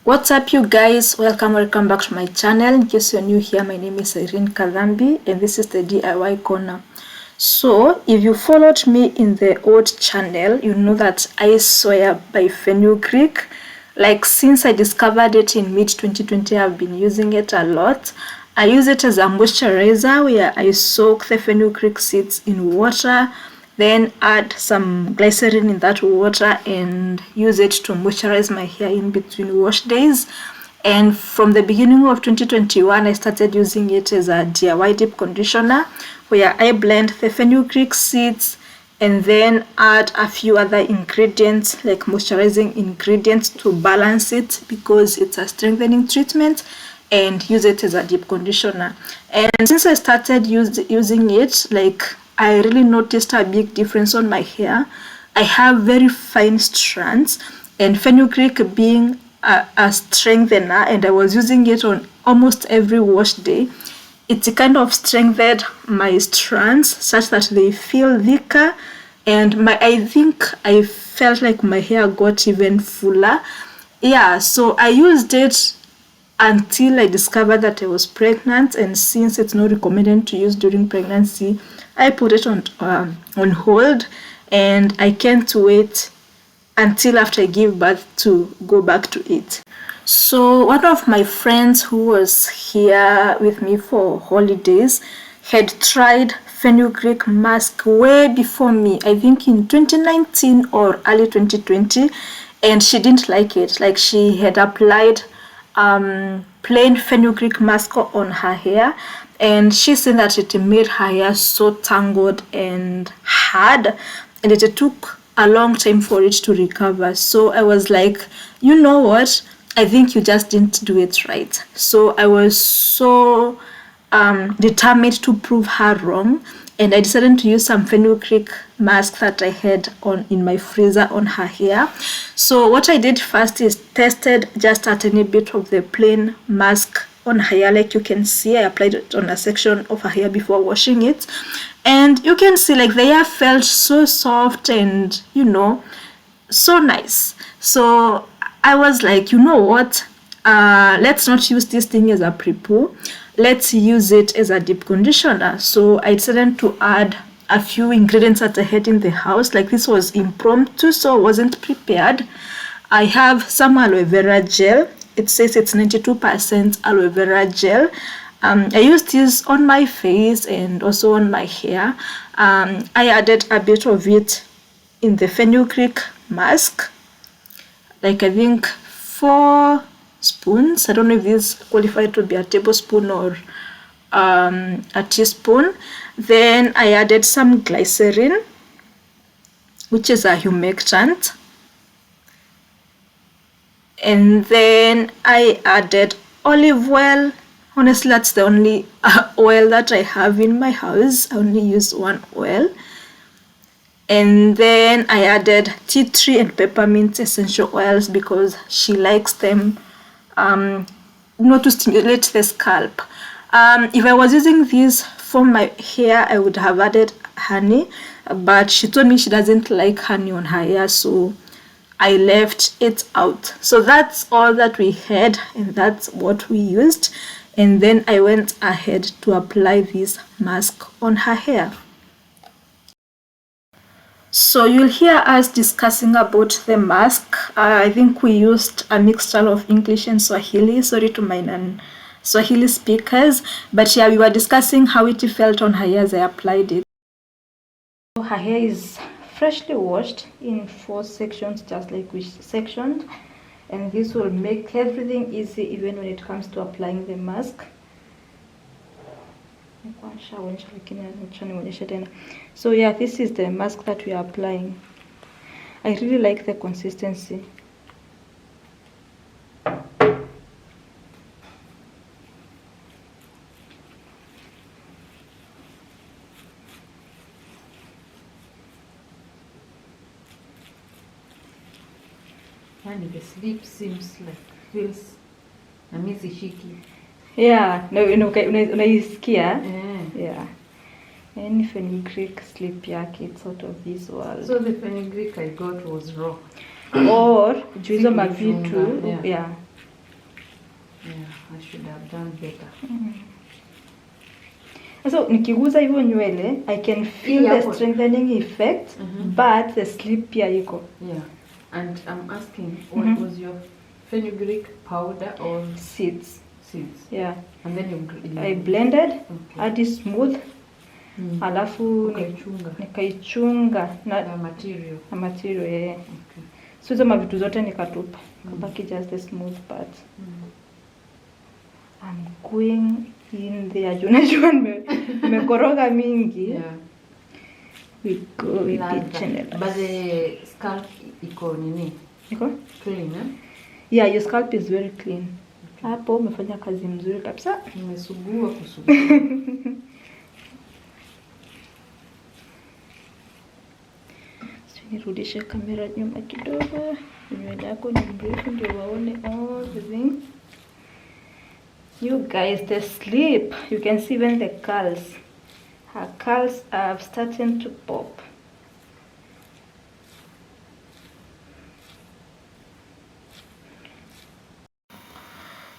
What's up, you guys? Welcome back to my channel. In case you're new here, my name is Irene Kadhambi and this is the DIY corner. So if you followed me in the old channel, you know that I swear by fenugreek. Like, since I discovered it in mid 2020, I've been using it a lot. I use it as a moisturizer where I soak the fenugreek seeds in water, then add some glycerin in that water and use it to moisturize my hair in between wash days. And from the beginning of 2021, I started using it as a DIY deep conditioner where I blend the fenugreek seeds and then add a few other ingredients like moisturizing ingredients to balance it because it's a strengthening treatment, and use it as a deep conditioner. And since I started using it, like, I really noticed a big difference on my hair. I have very fine strands, and fenugreek being a strengthener, and I was using it on almost every wash day, it kind of strengthened my strands such that they feel thicker, and I think I felt like my hair got even fuller. Yeah, so I used it until I discovered that I was pregnant, and since it's not recommended to use during pregnancy, I put it on hold, and I can't wait until after I give birth to go back to it. So one of my friends who was here with me for holidays had tried fenugreek mask way before me, I think in 2019 or early 2020, and she didn't like it. Like, she had applied plain fenugreek mask on her hair, and she said that it made her hair so tangled and hard, and it took a long time for it to recover. So I was like, you know what, I think you just didn't do it right. So I was so determined to prove her wrong, and I decided to use some fenugreek mask that I had in my freezer on her hair. So what I did first is tested just a tiny bit of the plain mask on her hair. Like you can see, I applied it on a section of her hair before washing it, and you can see, like, the hair felt so soft and, you know, so nice. So I was like, you know what, let's not use this thing as a pre-poo, let's use it as a deep conditioner. So I decided to add a few ingredients that I had in the house. Like, this was impromptu, so I wasn't prepared. I have some aloe vera gel. It says it's 92% aloe vera gel. I used this on my face and also on my hair. I added a bit of it in the fenugreek mask, like I think 4 spoons. I don't know if this qualified to be a tablespoon or a teaspoon. Then I added some glycerin, which is a humectant, and then I added olive oil. Honestly, that's the only oil that I have in my house. I only use one oil. And then I added tea tree and peppermint essential oils because she likes them, to stimulate the scalp. If I was using this for my hair, I would have added honey, but she told me she doesn't like honey on her hair, so I left it out. So that's all that we had, and that's what we used. And then I went ahead to apply this mask on her hair. So you'll hear us discussing about the mask. I think we used a mixture of English and Swahili. Sorry to my non-Swahili speakers. But yeah, we were discussing how it felt on her hair as I applied it. Her hair is freshly washed in 4 sections, just like we sectioned. And this will make everything easy even when it comes to applying the mask. So yeah, this is the mask that we are applying. I really like the consistency. And the sleep seems like feels amazing. Yeah, no, unaisikia. Yeah. Any fenugreek sleep it's out of this world. So the fenugreek I got was raw. Or juizo mavitu, yeah. Yeah, I should have done better. So nikiguza hivyo nywele, I can feel the strengthening effect, but the sleep pia iko. Yeah. And I'm asking, what was your fenugreek powder or seeds? Seeds. Yeah. And then you I blended, hadi smooth. Alafu nikaichunga na material. Na material, yeah. Okay. So hizo mavitu zote nikatupa. Kabaki just the smooth part. I'm going in there. Unajua nimekoroga mingi. Yeah. We go with the channel. But the scalp iko nini? Iko? Clean, eh? Yeah, your scalp is very clean. Hapo umefanya kazi mzuri kabisa. Nimesugua. Nirudishe kamera nyuma kidogo. Nywele yako ni mrefu ndio waone all the things. You guys, the sleep, you can see when the curls. Her curls are starting to pop.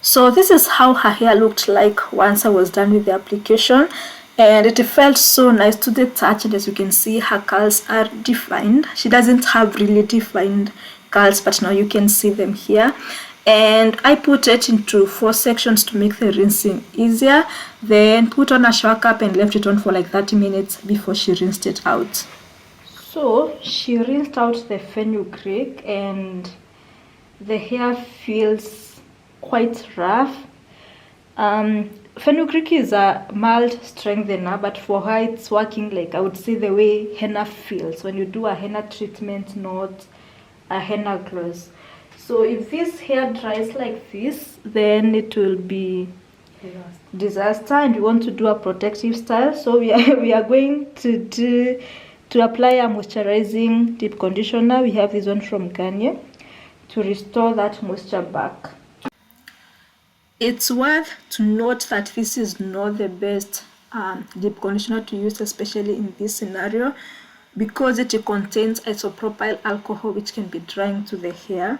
So this is how her hair looked like once I was done with the application, and it felt so nice to the touch. And as you can see, her curls are defined. She doesn't have really defined curls, but now you can see them here. And I put it into 4 sections to make the rinsing easier, then put on a shower cap and left it on for like 30 minutes before she rinsed it out. So she rinsed out the fenugreek and the hair feels quite rough. Fenugreek is a mild strengthener, but for her it's working like I would say the way henna feels when you do a henna treatment, not a henna gloss. So if this hair dries like this, then it will be disaster, and we want to do a protective style. So we are going to apply a moisturizing deep conditioner. We have this one from Garnier to restore that moisture back. It's worth to note that this is not the best deep conditioner to use, especially in this scenario, because it contains isopropyl alcohol, which can be drying to the hair.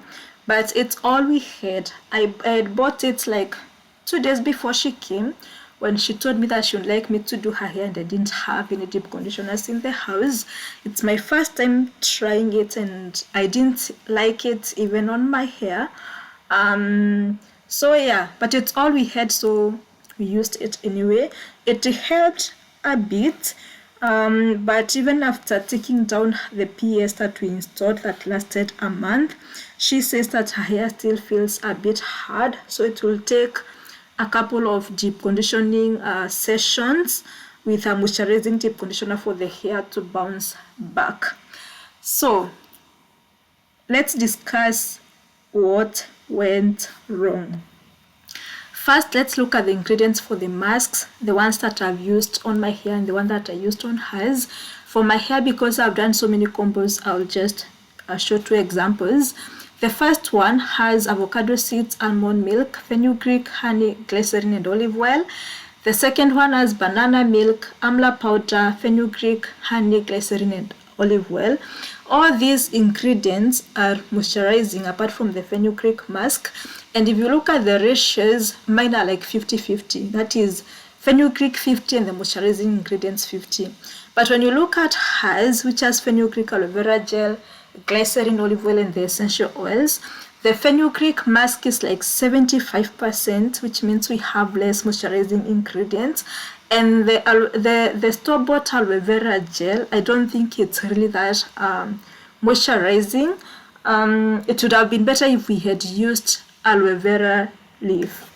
But it's all we had. I had bought it like 2 days before she came, when she told me that she would like me to do her hair, and I didn't have any deep conditioners in the house. It's my first time trying it, and I didn't like it even on my hair. So yeah, but it's all we had, so we used it anyway. It helped a bit, but even after taking down the PS that we installed that lasted a month, she says that her hair still feels a bit hard, so it will take a couple of deep conditioning sessions with a moisturizing deep conditioner for the hair to bounce back. So let's discuss what went wrong. First, let's look at the ingredients for the masks, the ones that I've used on my hair and the one that I used on hers. For my hair, because I've done so many combos, I'll just show 2 examples. The first one has avocado seeds, almond milk, fenugreek, honey, glycerin, and olive oil. The second one has banana milk, amla powder, fenugreek, honey, glycerin, and olive oil. All these ingredients are moisturizing apart from the fenugreek mask. And if you look at the ratios, mine are like 50-50. That is fenugreek 50 and the moisturizing ingredients 50. But when you look at hers, which has fenugreek aloe vera gel, glycerin, olive oil, and the essential oils, the fenugreek mask is like 75%, which means we have less moisturizing ingredients. And the store-bought aloe vera gel, I don't think it's really that moisturizing. It would have been better if we had used aloe vera leaf.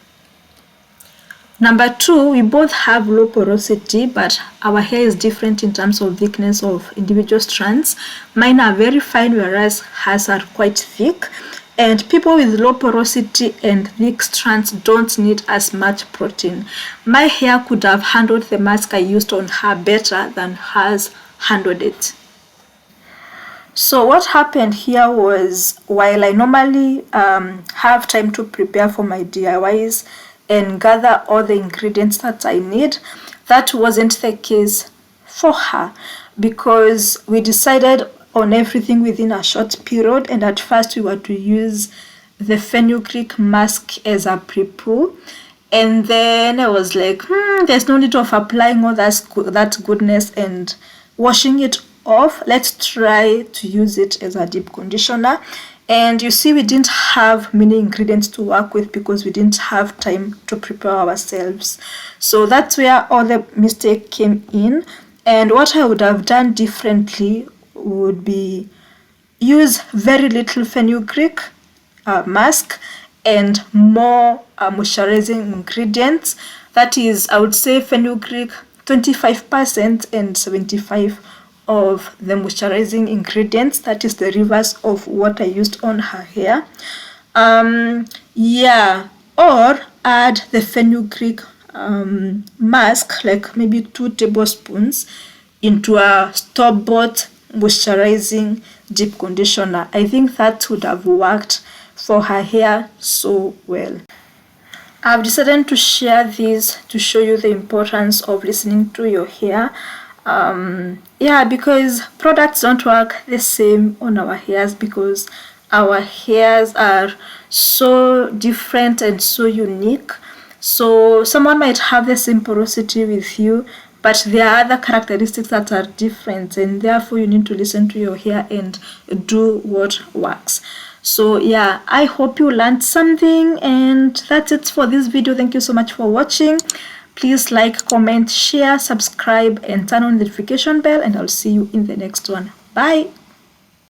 Number 2, we both have low porosity, but our hair is different in terms of thickness of individual strands. Mine are very fine, whereas hers are quite thick. And people with low porosity and thick strands don't need as much protein. My hair could have handled the mask I used on her better than hers handled it. So what happened here was, while I normally have time to prepare for my DIYs and gather all the ingredients that I need, that wasn't the case for her, because we decided on everything within a short period, and at first we were to use the fenugreek mask as a pre-poo, and then I was like, there's no need of applying all that goodness and washing it off. Let's try to use it as a deep conditioner. And you see, we didn't have many ingredients to work with because we didn't have time to prepare ourselves. So that's where all the mistake came in. And what I would have done differently would be use very little fenugreek mask and more moisturizing ingredients. That is, I would say fenugreek 25% and 75% of the moisturizing ingredients. That is the reverse of what I used on her hair. Yeah, or add the fenugreek mask, like maybe 2 tablespoons, into a store-bought moisturizing deep conditioner. I think that would have worked for her hair so well. I've decided to share this to show you the importance of listening to your hair. Yeah, because products don't work the same on our hairs because our hairs are so different and so unique. So someone might have the same porosity with you, but there are other characteristics that are different, and therefore you need to listen to your hair and do what works. So yeah, I hope you learned something, and that's it for this video. Thank you so much for watching. Please like, comment, share, subscribe, and turn on the notification bell, and I'll see you in the next one. Bye.